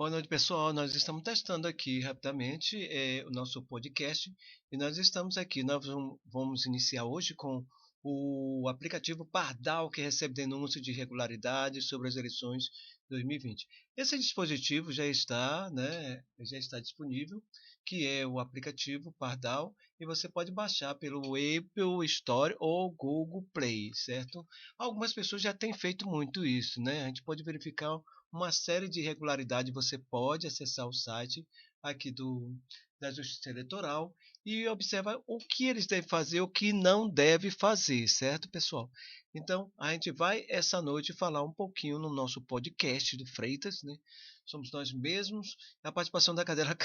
Boa noite, pessoal. Nós estamos testando aqui rapidamente o nosso podcast e nós estamos aqui. Nós vamos iniciar hoje com o aplicativo Pardal, que recebe denúncia de irregularidades sobre as eleições 2020. Esse dispositivo já está, né, já está disponível, que é o aplicativo Pardal, e você pode baixar pelo Apple Store ou Google Play, certo? Algumas pessoas já têm feito muito isso, né? A gente pode verificar uma série de irregularidades. Você pode acessar o site aqui da Justiça Eleitoral e observar o que eles devem fazer, o que não deve fazer, certo, pessoal? Então, a gente vai essa noite falar um pouquinho no nosso podcast do Freitas, né? Somos nós mesmos, a participação da cadeira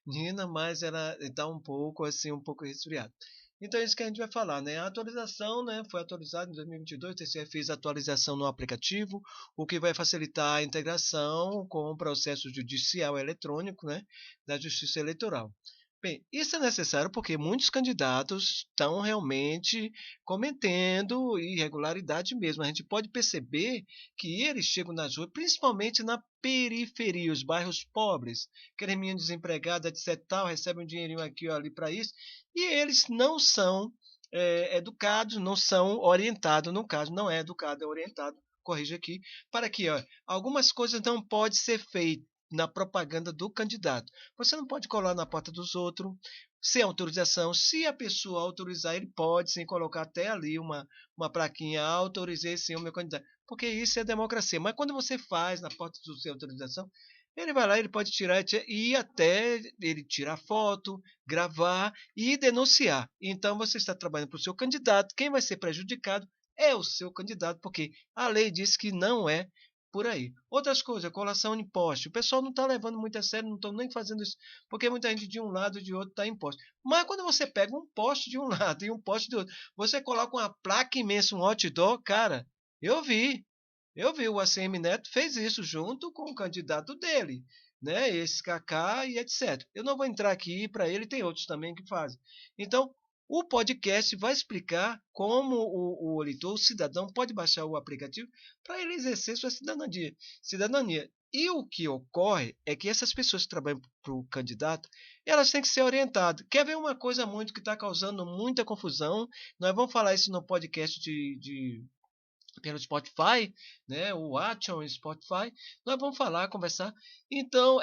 Nina, mas ela está um pouco assim, um pouco resfriada. Então é isso que a gente vai falar, né? A atualização, né, foi atualizada em 2022, o TCE fez atualização no aplicativo, o que vai facilitar a integração com o processo judicial eletrônico, né, da Justiça Eleitoral. Bem, isso é necessário porque muitos candidatos estão realmente cometendo irregularidade mesmo. A gente pode perceber que eles chegam nas ruas, principalmente na periferia, os bairros pobres, aquele menino desempregado, etc, tal, recebe um dinheirinho aqui ou ali para isso, e eles não são educados, não são orientados, no caso, não é educado, é orientado, corrija aqui, para que algumas coisas não podem ser feitas na propaganda do candidato. Você não pode colar na porta dos outros sem autorização. Se a pessoa autorizar, ele pode sim colocar até ali uma plaquinha, autorizei sim o meu candidato, porque isso é democracia. Mas quando você faz na porta do sem autorização, ele vai lá, ele pode tirar e até ele tirar foto, gravar e denunciar. Então você está trabalhando para o seu candidato. Quem vai ser prejudicado é o seu candidato, porque a lei diz que não é por aí. Outras coisas, colação de imposto. O pessoal não está levando muito a sério, não estão nem fazendo isso, porque muita gente de um lado e de outro está imposto. Mas quando você pega um poste de um lado e um poste do outro, você coloca uma placa imensa, um outdoor, cara, eu vi. Eu vi, o ACM Neto fez isso junto com o candidato dele, né? Esse Kaká e etc. Eu não vou entrar aqui, para ele tem outros também que fazem. Então, o podcast vai explicar como o eleitor, o cidadão, pode baixar o aplicativo para ele exercer sua cidadania. E o que ocorre é que essas pessoas que trabalham para o candidato, elas têm que ser orientadas. Quer ver uma coisa muito que está causando muita confusão? Nós vamos falar isso no podcast pelo Spotify, né? O Action Spotify. Nós vamos falar, conversar. Então,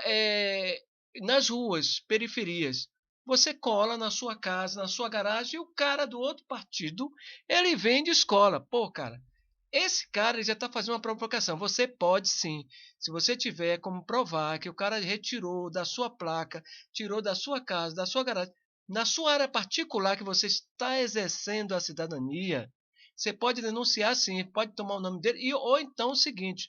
nas ruas, periferias, você cola na sua casa, na sua garagem, e o cara do outro partido, ele vende escola. Pô, cara, esse cara já está fazendo uma provocação. Você pode sim, se você tiver como provar que o cara retirou da sua placa, tirou da sua casa, da sua garagem, na sua área particular que você está exercendo a cidadania, você pode denunciar sim, pode tomar o nome dele, ou então o seguinte,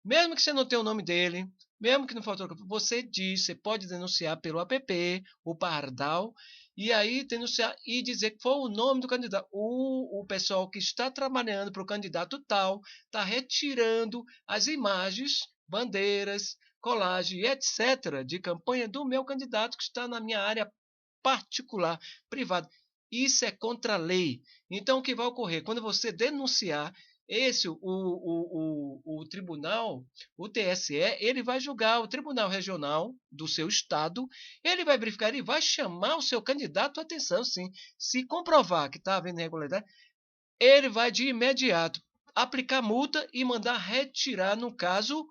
mesmo que você não tenha o nome dele, mesmo que não for autógrafo, você diz, você pode denunciar pelo app, o Pardal, e aí denunciar e dizer que foi o nome do candidato. O pessoal que está trabalhando para o candidato tal está retirando as imagens, bandeiras, colagem, etc., de campanha do meu candidato que está na minha área particular, privada. Isso é contra a lei. Então, o que vai ocorrer? Quando você denunciar, o tribunal, o TSE, ele vai julgar o tribunal regional do seu estado, ele vai verificar, ele vai chamar o seu candidato à atenção, sim. Se comprovar que está havendo irregularidade, ele vai de imediato aplicar multa e mandar retirar, no caso,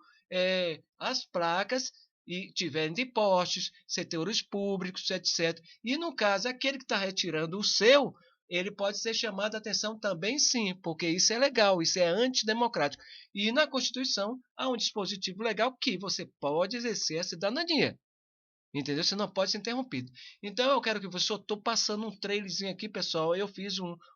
as placas e tiverem de postes, setores públicos, etc. E no caso, aquele que está retirando o seu, ele pode ser chamado a atenção também sim, porque isso é legal, isso é antidemocrático. E na Constituição há um dispositivo legal que você pode exercer a cidadania. Entendeu? Você não pode ser interrompido. Então eu quero que você. Eu estou passando um trailerzinho aqui, pessoal. Eu fiz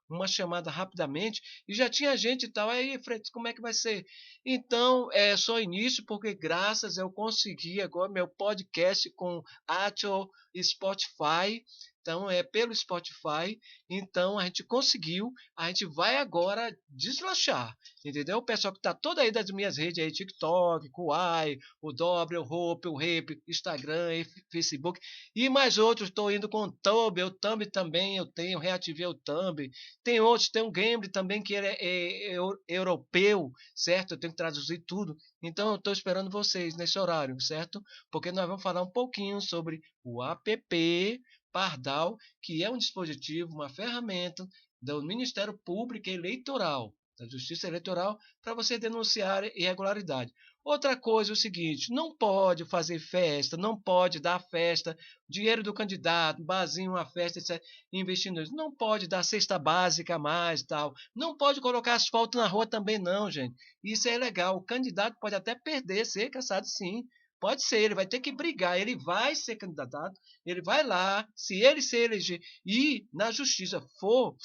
uma chamada rapidamente e já tinha gente e tal. Aí, Freitas, como é que vai ser? Então, é só início, porque graças eu consegui agora meu podcast com Apple e Spotify. Então, é pelo Spotify. Então, a gente conseguiu. A gente vai agora deslanchar. Entendeu? O pessoal que está todo aí das minhas redes aí, TikTok, Kuai, o Dobre, o Hope, o Rap, Instagram, Facebook e mais outros. Estou indo com o Thumb, o Thumb também eu tenho, reativei o Thumb. Tem outros, tem um Gambri também que ele é europeu, certo? Eu tenho que traduzir tudo. Então eu estou esperando vocês nesse horário, certo? Porque nós vamos falar um pouquinho sobre o app Pardal, que é um dispositivo, uma ferramenta do Ministério Público Eleitoral, da Justiça Eleitoral, para você denunciar irregularidade. Outra coisa é o seguinte: não pode fazer festa, não pode dar festa, dinheiro do candidato, barzinho, uma festa, etc., investindo nisso. Não pode dar cesta básica a mais, tal. Não pode colocar asfalto na rua também, não, gente. Isso é ilegal. O candidato pode até perder, ser cassado, sim. Pode ser, ele vai ter que brigar, ele vai ser candidato, ele vai lá, se ele se eleger e na justiça for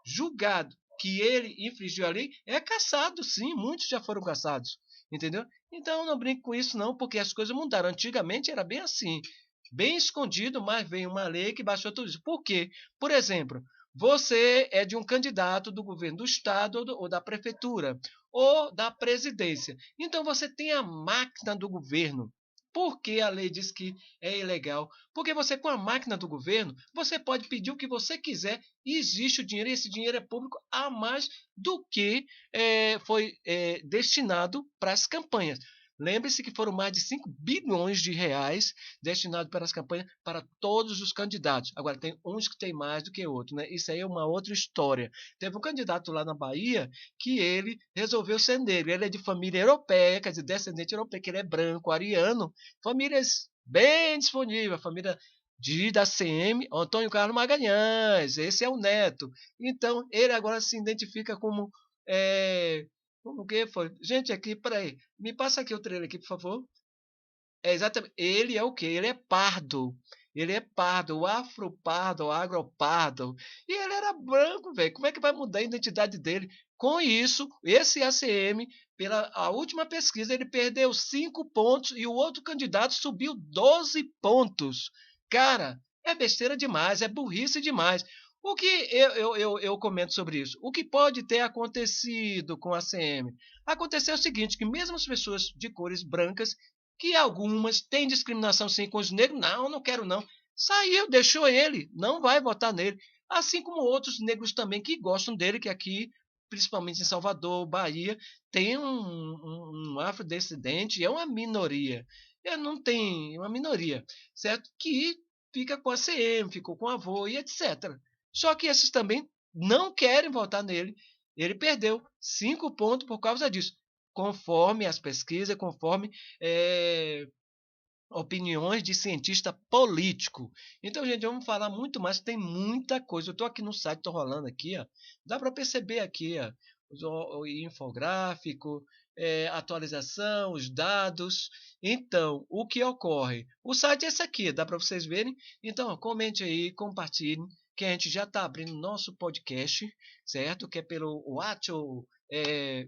julgado que ele infringiu a lei, é cassado, sim, muitos já foram cassados, entendeu? Então não brinque com isso não, porque as coisas mudaram. Antigamente era bem assim, bem escondido, mas veio uma lei que baixou tudo isso. Por quê? Por exemplo, você é de um candidato do governo do estado ou da prefeitura ou da presidência. Então você tem a máquina do governo. Por que a lei diz que é ilegal? Porque você, com a máquina do governo, você pode pedir o que você quiser e existe o dinheiro, e esse dinheiro é público a mais do que foi destinado para as campanhas. Lembre-se que foram mais de 5 bilhões de reais destinados para as campanhas para todos os candidatos. Agora, tem uns que têm mais do que outros, né? Isso aí é uma outra história. Teve um candidato lá na Bahia que ele resolveu ser negro. Ele é de família europeia, quer dizer, descendente europeu, que ele é branco, ariano. Famílias bem disponíveis, família da CM, Antônio Carlos Magalhães, esse é o neto. Então, ele agora se identifica como como que foi? Gente, aqui, peraí. Me passa aqui o trailer aqui, por favor. É exatamente. Ele é o quê? Ele é pardo. Ele é pardo, o afropardo, o agropardo. E ele era branco, velho. Como é que vai mudar a identidade dele? Com isso, esse ACM, pela a última pesquisa, ele perdeu 5 pontos e o outro candidato subiu 12 pontos. Cara, é besteira demais, é burrice demais. O que eu comento sobre isso? O que pode ter acontecido com a ACM? Aconteceu o seguinte, que mesmo as pessoas de cores brancas, que algumas têm discriminação sim com os negros, não, não quero não. Saiu, deixou ele, não vai votar nele. Assim como outros negros também que gostam dele, que aqui, principalmente em Salvador, Bahia, tem um afrodescendente, é uma minoria. Não tem uma minoria, certo? Que fica com a CM, ficou com o avô e etc. Só que esses também não querem votar nele. Ele perdeu 5 pontos por causa disso, conforme as pesquisas, conforme é, opiniões de cientista político. Então, gente, vamos falar muito mais, tem muita coisa. Eu estou aqui no site, estou rolando aqui, ó. Dá para perceber aqui, ó, o infográfico, atualização, os dados. Então, o que ocorre? O site é esse aqui, dá para vocês verem. Então, ó, comente aí, compartilhe, que a gente já está abrindo nosso podcast, certo? Que é pelo Watch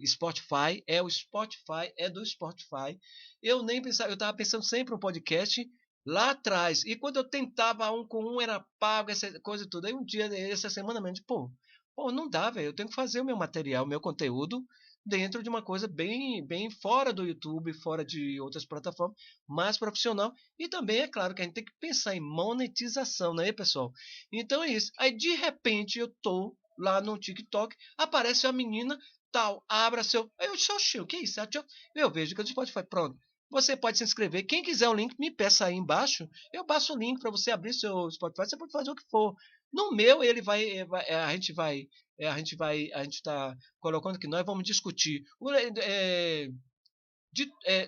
Spotify, é do Spotify. Eu nem pensava, eu estava pensando sempre um podcast lá atrás. E quando eu tentava um com um, era pago, essa coisa toda. Aí um dia, essa semana mesmo, pô, não dá, velho. Eu tenho que fazer o meu material, o meu conteúdo dentro de uma coisa bem fora do YouTube, fora de outras plataformas, mais profissional. E também, é claro, que a gente tem que pensar em monetização, né, pessoal? Então é isso. Aí, de repente, eu tô lá no TikTok, aparece uma menina, tal, abra seu. Eu disse, oxi, o que é isso? Eu vejo que o Spotify, pronto. Você pode se inscrever. Quem quiser o link, me peça aí embaixo. Eu passo o link para você abrir seu Spotify. Você pode fazer o que for. No meu, ele a gente vai, a gente está colocando que nós vamos discutir.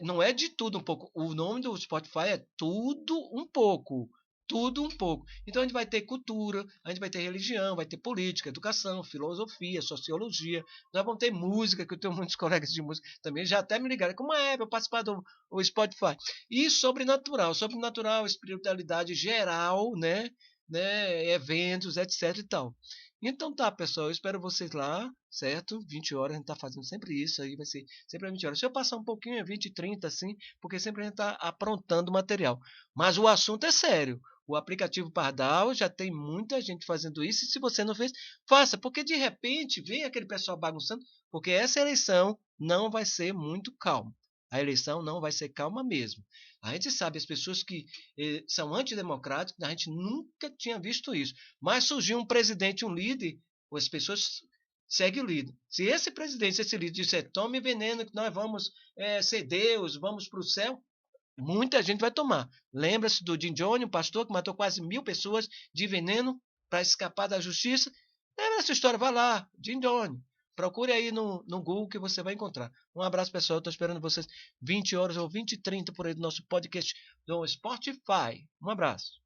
Não é de tudo um pouco. O nome do Spotify é tudo um pouco. Tudo um pouco. Então a gente vai ter cultura, a gente vai ter religião, vai ter política, educação, filosofia, sociologia. Nós vamos ter música, que eu tenho muitos colegas de música também, já até me ligaram. Como é para participar do Spotify? E sobrenatural, espiritualidade geral, né? Eventos, etc e tal. Então tá, pessoal, eu espero vocês lá, certo? 20 horas, a gente tá fazendo sempre isso aí, vai ser sempre às 20 horas. Se eu passar um pouquinho, é 20, 30, assim, porque sempre a gente tá aprontando material. Mas o assunto é sério. O aplicativo Pardal já tem muita gente fazendo isso, e se você não fez, faça, porque de repente vem aquele pessoal bagunçando, porque essa eleição não vai ser muito calma. A eleição não vai ser calma mesmo. A gente sabe, as pessoas que são antidemocráticas, a gente nunca tinha visto isso. Mas surgiu um presidente, um líder, As pessoas seguem o líder. Se esse presidente, se esse líder disser tome veneno que nós vamos ser Deus, vamos para o céu, muita gente vai tomar. Lembra-se do Jim Jones, um pastor que matou quase 1.000 pessoas de veneno para escapar da justiça? Lembra essa história? Vá lá, Jim Jones. Procure aí no Google que você vai encontrar. Um abraço, pessoal. Estou esperando vocês 20 horas ou 20 e 30 por aí do nosso podcast do Spotify. Um abraço.